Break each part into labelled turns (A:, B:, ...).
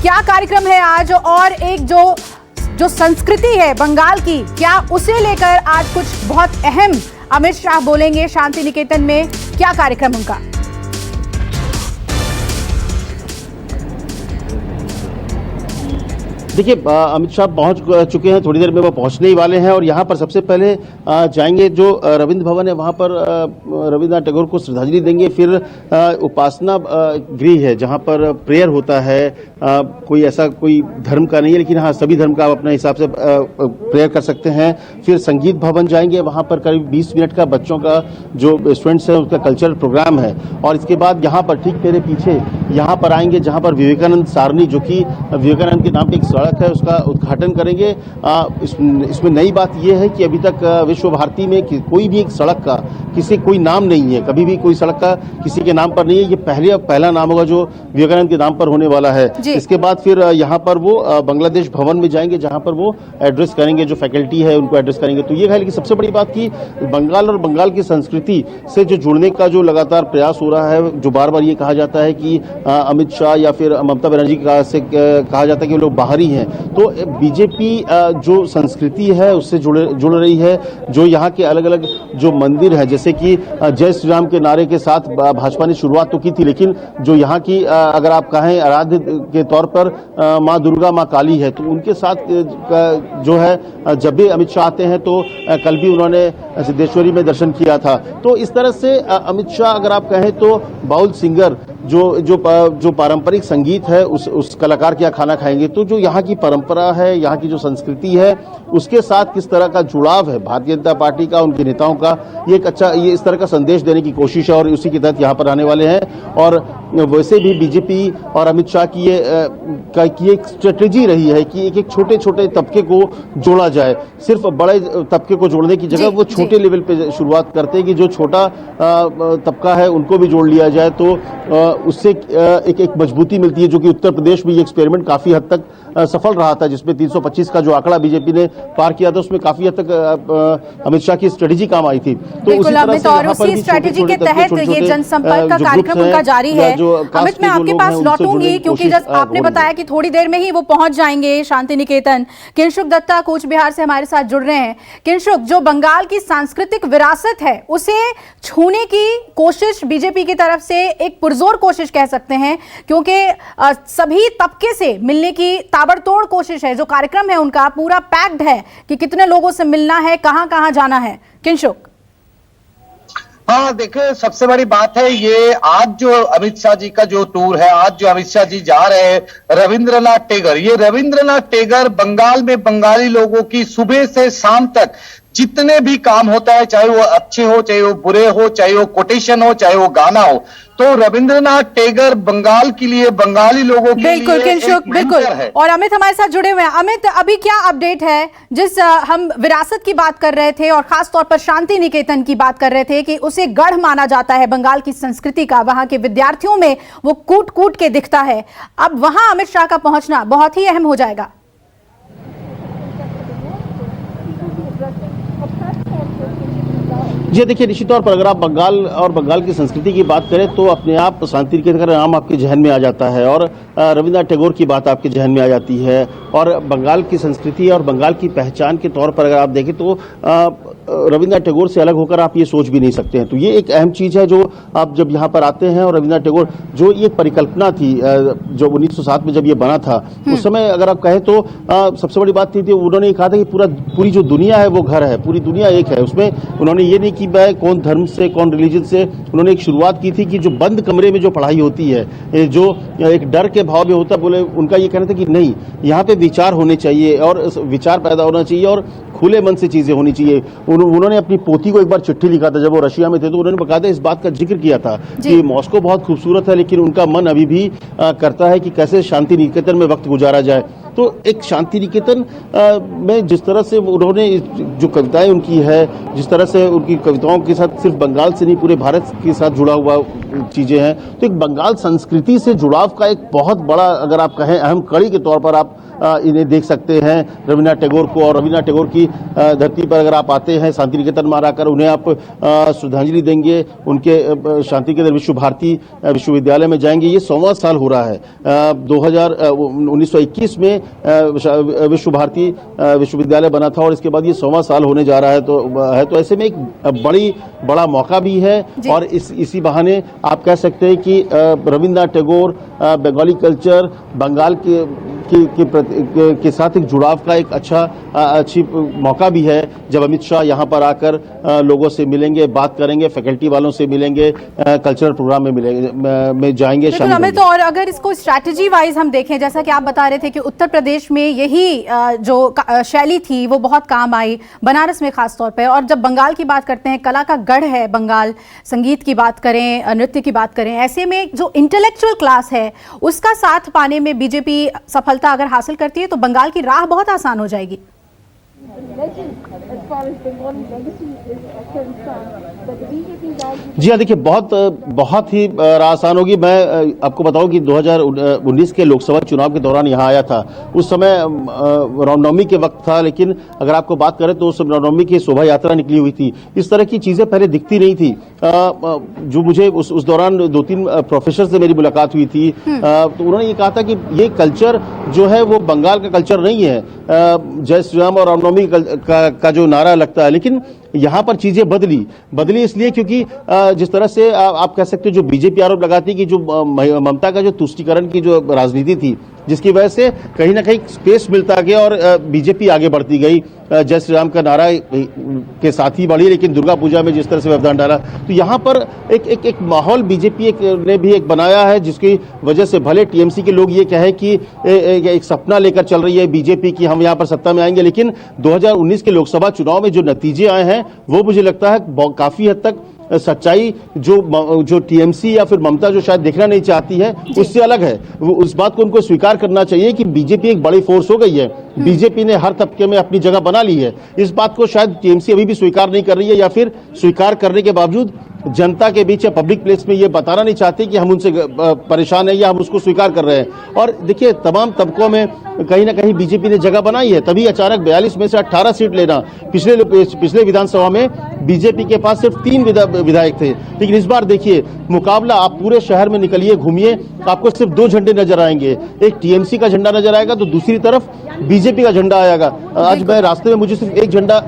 A: क्या कार्यक्रम है आज, और एक जो संस्कृति है बंगाल की, क्या उसे लेकर आज कुछ बहुत अहम अमित शाह बोलेंगे। शांति निकेतन में क्या कार्यक्रम उनका?
B: देखिए, अमित शाह पहुंच चुके हैं, थोड़ी देर में वो पहुंचने ही वाले हैं और यहाँ पर सबसे पहले जाएंगे जो रविंद्र भवन है, वहाँ पर रविंद्रनाथ टैगोर को श्रद्धांजलि देंगे। फिर उपासना गृह है जहाँ पर प्रेयर होता है। कोई ऐसा कोई धर्म का नहीं है, लेकिन हाँ सभी धर्म का आप अपने हिसाब से प्रेयर कर सकते हैं। फिर संगीत भवन जाएंगे, वहाँ पर करीब 20 मिनट का बच्चों का जो स्टूडेंट्स है उसका कल्चरल प्रोग्राम है। और इसके बाद यहाँ पर ठीक मेरे पीछे यहाँ पर आएंगे जहाँ पर विवेकानंद सारणी, जो कि विवेकानंद के नाम पे एक सड़क है, उसका उद्घाटन करेंगे। इसमें नई बात यह है कि अभी तक विश्व भारती में कोई भी एक सड़क का किसी कोई नाम नहीं है, कभी भी कोई सड़क का किसी के नाम पर नहीं है। ये पहला नाम होगा जो विवेकानंद के नाम पर होने वाला है। इसके बाद फिर यहाँ पर वो बांग्लादेश भवन में जाएंगे जहाँ पर वो एड्रेस करेंगे, जो फैकल्टी है उनको एड्रेस करेंगे। तो ये है, लेकिन सबसे बड़ी बात की बंगाल और बंगाल की संस्कृति से जो जुड़ने का जो लगातार प्रयास हो रहा है, जो बार बार ये कहा जाता है कि अमित शाह या फिर ममता बनर्जी से कहा जाता है कि वो लोग बाहरी हैं, तो बीजेपी जो संस्कृति है उससे जुड़ रही है। जो यहाँ के अलग अलग जो मंदिर है, जैसे कि जय श्री राम के नारे के साथ भाजपा ने शुरुआत तो की थी, लेकिन जो यहाँ की अगर आप कहें आराध्य के तौर पर माँ दुर्गा, माँ काली है, तो उनके साथ जो है जब भी अमित शाह आते हैं तो कल भी उन्होंने सिद्धेश्वरी में दर्शन किया था। तो इस तरह से अमित शाह अगर आप कहें तो बाउल सिंगर जो पारंपरिक संगीत है उस कलाकार के यहाँ खाना खाएंगे। तो जो यहाँ की परंपरा है, यहाँ की जो संस्कृति है, उसके साथ किस तरह का जुड़ाव है भारतीय जनता पार्टी का, उनके नेताओं का, ये इस तरह का संदेश देने की कोशिश है और उसी के तहत यहाँ पर आने वाले हैं। और वैसे भी बीजेपी और अमित शाह की ये एक स्ट्रेटेजी रही है कि एक छोटे छोटे तबके को जोड़ा जाए। सिर्फ बड़े तबके को जोड़ने की जगह वो छोटे लेवल पे शुरुआत करते हैं कि जो छोटा तबका है उनको भी जोड़ लिया जाए, तो उससे एक मजबूती मिलती है। जो कि उत्तर प्रदेश में ये एक्सपेरिमेंट काफी हद तक सफल रहा था, जिसमें 325 का जो आंकड़ा बीजेपी ने पार किया था, उसमें काफी हद तक अमित शाह की स्ट्रेटेजी काम आई थी। तो
A: उसी स्ट्रेटेजी के तहत ये जनसंपर्क का कार्यक्रम उनका जारी है। अमित, मैं आपके पास लौटूंगी क्योंकि जब आपने बताया कि थोड़ी देर में ही वो पहुंच जाएंगे शांति निकेतन। किंशुक दत्ता कूच बिहार से हमारे साथ जुड़ रहे हैं। किंशुक, जो बंगाल की सांस्कृतिक विरासत है उसे छूने की कोशिश बीजेपी की तरफ से एक पुरजोर कोशिश कह सकते हैं, क्योंकि सभी तबके से मिलने की ताबड़तोड़ कोशिश है। जो कार्यक्रम है उनका पूरा पैक्ड है कि कितने लोगों से मिलना है, कहां कहां जाना है। किंशुक,
C: हाँ देखिए, सबसे बड़ी बात है ये आज जो अमित शाह जी का जो टूर है, आज जो अमित शाह जी जा रहे हैं रविंद्रनाथ टैगोर, ये रविंद्रनाथ टैगोर बंगाल में बंगाली लोगों की सुबह से शाम तक जितने भी काम होता है, चाहे वो अच्छे हो, चाहे वो बुरे हो, चाहे वो कोटेशन हो, चाहे वो गाना हो, तो रविंद्रनाथ टैगोर बंगाल के लिए, बंगाली लोगों के
A: बिल्कुल, किंशुक बिल्कुल। और अमित हमारे साथ जुड़े हुए हैं। अमित, अभी क्या अपडेट है? जिस हम विरासत की बात कर रहे थे और खास तौर पर शांति निकेतन की बात कर रहे थे कि उसे गढ़ माना जाता है बंगाल की संस्कृति का, वहां के विद्यार्थियों में वो कूट कूट के दिखता है, अब वहां अमित शाह का पहुंचना बहुत ही अहम हो जाएगा।
B: जी देखिए, निश्चित तौर पर अगर आप बंगाल और बंगाल की संस्कृति की बात करें तो अपने आप शांति निकेतन का नाम आपके जहन में आ जाता है और रविंद्रनाथ टैगोर की बात आपके जहन में आ जाती है। और बंगाल की संस्कृति और बंगाल की पहचान के तौर पर अगर आप देखें तो रविंद्रनाथ टैगोर से अलग होकर आप ये सोच भी नहीं सकते हैं। तो ये एक अहम चीज है जो आप जब यहाँ पर आते हैं। और रविंद्रनाथ टैगोर जो ये परिकल्पना थी जो 1907 में जब ये बना था, उस समय अगर आप कहें तो सबसे बड़ी बात थी उन्होंने कहा था कि पूरी जो दुनिया है वो घर है, पूरी दुनिया एक है। उसमें उन्होंने ये नहीं कि मैं कौन धर्म से कौन रिलीजन से, उन्होंने एक शुरुआत की थी कि जो बंद कमरे में जो पढ़ाई होती है, जो एक डर के भाव में होता, बोले उनका ये कहना था कि नहीं, यहाँ पे विचार होने चाहिए और विचार पैदा होना चाहिए और खुले मन से चीजें होनी चाहिए। उन्होंने अपनी पोती को एक बार चिट्ठी लिखा था जब वो रशिया में थे, तो उन्होंने बकायदा इस बात का जिक्र किया था कि मॉस्को बहुत खूबसूरत है, लेकिन उनका मन अभी भी करता है कि कैसे शांति निकेतन में वक्त गुजारा जाए। तो एक शांति निकेतन में जिस तरह से उन्होंने जो कविताएं उनकी है, जिस तरह से उनकी कविताओं के साथ सिर्फ बंगाल से नहीं पूरे भारत के साथ जुड़ा हुआ चीजें हैं, तो एक बंगाल संस्कृति से जुड़ाव का एक बहुत बड़ा, अगर आप कहें, अहम कड़ी के तौर पर आप इन्हें देख सकते हैं, रविन्द्रनाथ टैगोर को। और रविन्द्रनाथ टैगोर की धरती पर अगर आप आते हैं, शांति निकेतन में आकर उन्हें आप श्रद्धांजलि देंगे, उनके शांति निकेतन विश्व भारती विश्वविद्यालय में जाएंगे। ये 100वां साल हो रहा है। 1921 में विश्व भारती विश्वविद्यालय बना था और इसके बाद ये 100वां साल होने जा रहा है। तो ऐसे में एक बड़ा मौका भी है और इसी बहाने आप कह सकते हैं कि रविन्द्रनाथ टैगोर, बंगाली कल्चर, बंगाल के साथ एक जुड़ाव का एक अच्छी मौका भी है। जब अमित शाह यहाँ पर आकर लोगों से मिलेंगे, बात करेंगे, फैकल्टी वालों से मिलेंगे, कल्चरल प्रोग्राम में जाएंगे, शामिल होंगे।
A: तो और अगर इसको स्ट्रैटेजी वाइज हम देखें, जैसा कि आप बता रहे थे कि उत्तर प्रदेश में यही जो शैली थी वो बहुत काम आई, बनारस में खास तौर पे। और जब बंगाल की बात करते हैं, कला का गढ़ है बंगाल, संगीत की बात करें, नृत्य की बात करें, ऐसे में जो इंटेलेक्चुअल क्लास है उसका साथ पाने में बीजेपी सफलता अगर हासिल करती है तो बंगाल की राह बहुत आसान हो जाएगी।
B: जी हाँ, देखिए बहुत ही आसान होगी। मैं आपको बताऊं कि 2019 के लोकसभा चुनाव के दौरान यहाँ आया था। उस समय रामनवमी के वक्त था, लेकिन अगर आपको बात करें तो उस रामनवमी की शोभा यात्रा निकली हुई थी। इस तरह की चीजें पहले दिखती नहीं थी। जो मुझे उस दौरान 2-3 प्रोफेसर से मेरी मुलाकात हुई थी, तो उन्होंने ये कहा था कि ये कल्चर जो है वो बंगाल का कल्चर नहीं है। जय श्री राम और रामनवमी का जो नारा लगता है, लेकिन यहाँ पर चीजें बदली इसलिए क्योंकि जिस तरह से आप कह सकते हो, जो बीजेपी आरोप लगाती है कि जो ममता का जो तुष्टीकरण की जो राजनीति थी, जिसकी वजह से कहीं ना कहीं स्पेस मिलता गया और बीजेपी आगे बढ़ती गई। जय श्री राम का नारा के साथ ही बढ़ी, लेकिन दुर्गा पूजा में जिस तरह से व्यवधान डाला, तो यहाँ पर एक माहौल बीजेपी ने भी एक बनाया है, जिसकी वजह से भले टीएमसी के लोग ये कहे कि एक सपना लेकर चल रही है बीजेपी की हम यहाँ पर सत्ता में आएंगे, लेकिन 2019 के लोकसभा चुनाव में जो नतीजे आए हैं वो मुझे लगता है काफी हद तक सच्चाई जो टीएमसी या फिर ममता जो शायद देखना नहीं चाहती है उससे अलग है। उस बात को उनको स्वीकार करना चाहिए कि बीजेपी एक बड़ी फोर्स हो गई है। बीजेपी ने हर तबके में अपनी जगह बना ली है। इस बात को शायद टीएमसी अभी भी स्वीकार नहीं कर रही है, या फिर स्वीकार करने के बावजूद जनता के बीच या पब्लिक प्लेस में ये बताना नहीं चाहती कि हम उनसे परेशान है या हम उसको स्वीकार कर रहे हैं। और देखिए, तमाम तबकों में कहीं ना कहीं बीजेपी ने जगह बनाई है, तभी अचानक 42 में से 18 सीट लेना। पिछले विधानसभा में बीजेपी के पास सिर्फ 3 विधायक थे, लेकिन इस बार देखिए मुकाबला, आप पूरे शहर में निकलिए, घूमिए, आपको सिर्फ 2 झंडे नजर आएंगे। एक टीएमसी का झंडा नजर आएगा तो दूसरी तरफ बीजेपी का झंडा आएगा। आज मैं रास्ते में मुझे सिर्फ एक झंडा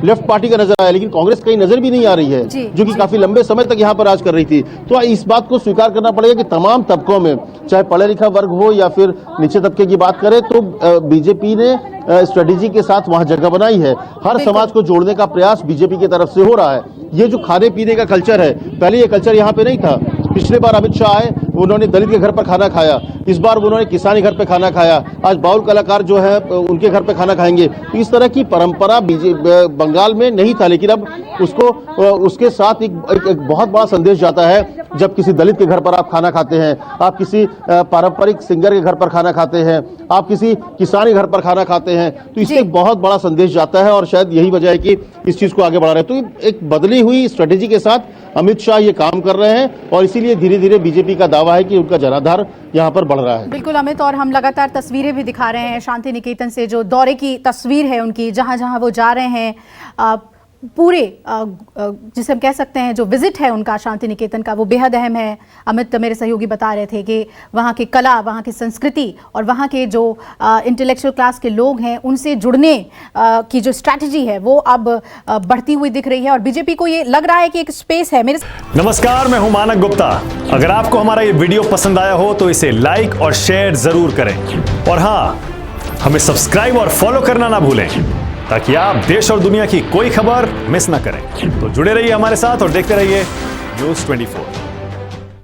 B: लेफ्ट पार्टी का नजर आया, लेकिन कांग्रेस कहीं नजर भी नहीं आ रही है, जो कि काफी लंबे समय तक यहाँ पर राज कर रही थी। तो इस बात को स्वीकार करना पड़ेगा कि तमाम तबकों में, चाहे पढ़ा लिखा वर्ग हो या फिर नीचे तबके की बात करें, तो बीजेपी ने स्ट्रेटेजी के साथ वहां जगह बनाई है। हर समाज को जोड़ने का प्रयास बीजेपी की तरफ से हो रहा है। ये जो खाने पीने का कल्चर है, पहले ये कल्चर यहाँ पे नहीं था। पिछले बार अमित शाह आए, उन्होंने दलित के घर पर खाना खाया, इस बार उन्होंने किसानी घर पे खाना खाया, आज बाउल कलाकार जो है उनके घर पे खाना खाएंगे। तो इस तरह की परंपरा बंगाल में नहीं था, लेकिन अब उसके साथ एक बहुत बड़ा संदेश जाता है। जब किसी दलित के घर पर आप खाना खाते हैं, आप किसी पारंपरिक सिंगर के घर पर खाना खाते हैं, आप किसी किसानी घर पर खाना खाते हैं, तो इससे एक बहुत बड़ा संदेश जाता है। और शायद यही वजह है कि इस चीज को आगे बढ़ा रहे हैं। तो एक बदली हुई स्ट्रेटेजी के साथ अमित शाह ये काम कर रहे हैं और इसीलिए धीरे धीरे बीजेपी का दावा है कि उनका जनाधार यहाँ पर बढ़ रहा है।
A: बिल्कुल अमित, और हम लगातार तस्वीरें भी दिखा रहे हैं शांति निकेतन से, जो दौरे की तस्वीर है उनकी, जहां जहां वो जा रहे हैं, पूरे जिसे हम कह सकते हैं जो विजिट है उनका शांति निकेतन का, वो बेहद अहम है। अमित मेरे सहयोगी बता रहे थे कि वहाँ की कला, वहाँ की संस्कृति और वहाँ के जो इंटेलेक्चुअल क्लास के लोग हैं उनसे जुड़ने की जो स्ट्रैटेजी है वो अब बढ़ती हुई दिख रही है और बीजेपी को ये लग रहा है कि एक स्पेस है।
D: नमस्कार, मैं हूं मानक गुप्ता। अगर आपको हमारा ये वीडियो पसंद आया हो तो इसे लाइक और शेयर जरूर करें, और हाँ, हमें सब्सक्राइब और फॉलो करना ना भूलें ताकि आप देश और दुनिया की कोई खबर मिस ना करें। तो जुड़े रहिए हमारे साथ और देखते रहिए News 24।